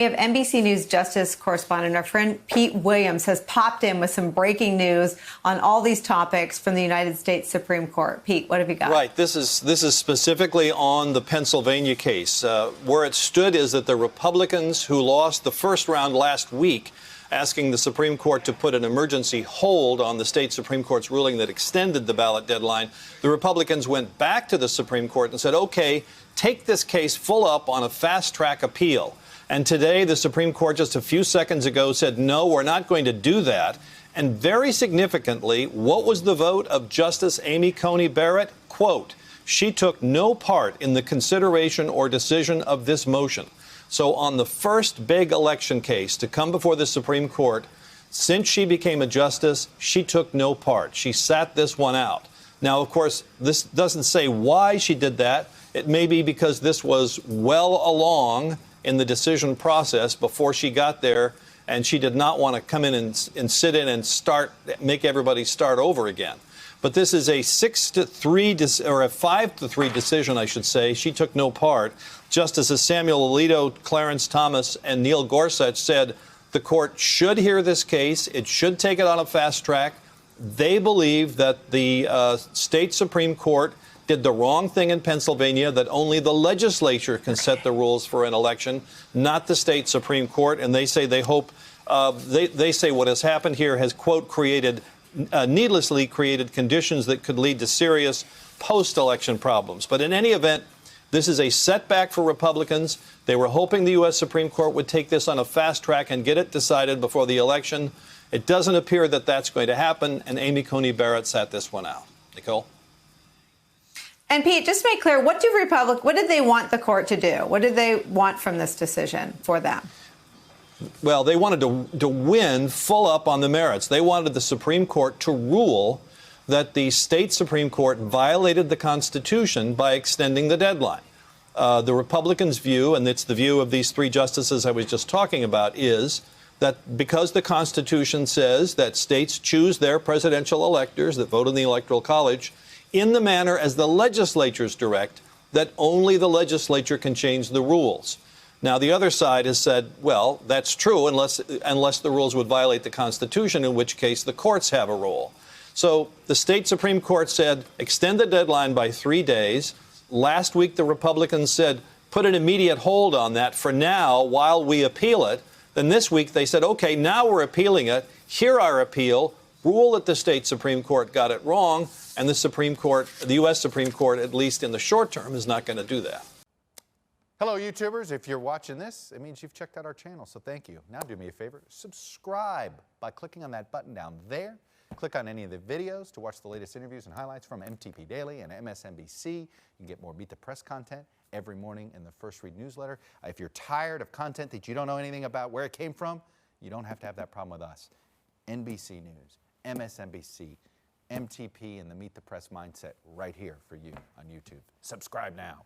We have NBC News Justice correspondent, our friend Pete Williams, has popped in with some breaking news on all these topics from the United States Supreme Court. Pete, what have you got? Right. This is specifically on the Pennsylvania case. Where it stood is that the Republicans who lost the first round last week, asking the Supreme Court to put an emergency hold on the state Supreme Court's ruling that extended the ballot deadline, the Republicans went back to the Supreme Court and said, OK, take this case full up on a fast-track appeal. And today, the Supreme Court just a few seconds ago said, no, we're not going to do that. And very significantly, what was the vote of Justice Amy Coney Barrett? Quote, she took no part in the consideration or decision of this motion. So on the first big election case to come before the Supreme Court, since she became a justice, she took no part. She sat this one out. Now, of course, this doesn't say why she did that. It may be because this was well along in the decision process before she got there, and she did not want to come in and sit in and make everybody start over again. But this is a 6-3 or a 5-3 decision, I should say. She took no part. Justices Samuel Alito, Clarence Thomas, and Neil Gorsuch said the court should hear this case. It should take it on a fast track. They believe that the state Supreme Court did the wrong thing in Pennsylvania, that only the legislature can set the rules for an election, not the state Supreme Court. And they say they hope, they say what has happened here has, quote, needlessly created conditions that could lead to serious post-election problems. But in any event, this is a setback for Republicans. They were hoping the U.S. Supreme Court would take this on a fast track and get it decided before the election. It doesn't appear that that's going to happen, and Amy Coney Barrett sat this one out. Nicole? And Pete, just to make clear, what did they want the court to do? What did they want from this decision for them? Well, they wanted to win full up on the merits. They wanted the Supreme Court to rule that the state Supreme Court violated the Constitution by extending the deadline. The Republicans' view, and it's the view of these three justices I was just talking about, is that because the Constitution says that states choose their presidential electors that vote in the Electoral College in the manner as the legislatures direct, that only the legislature can change the rules. Now, the other side has said, well, that's true unless the rules would violate the Constitution, in which case the courts have a role. So the state Supreme Court said, extend the deadline by 3 days. Last week, the Republicans said, put an immediate hold on that for now while we appeal it. Then this week they said, OK, now we're appealing it. Hear our appeal. Rule that the state Supreme Court got it wrong. And the Supreme Court, the U.S. Supreme Court, at least in the short term, is not going to do that. Hello, YouTubers. If you're watching this, it means you've checked out our channel, so thank you. Now do me a favor, subscribe by clicking on that button down there. Click on any of the videos to watch the latest interviews and highlights from MTP Daily and MSNBC. You can get more Meet the Press content every morning in the First Read newsletter. If you're tired of content that you don't know anything about where it came from, you don't have to have that problem with us. NBC News, MSNBC, MTP, and the Meet the Press mindset right here for you on YouTube. Subscribe now.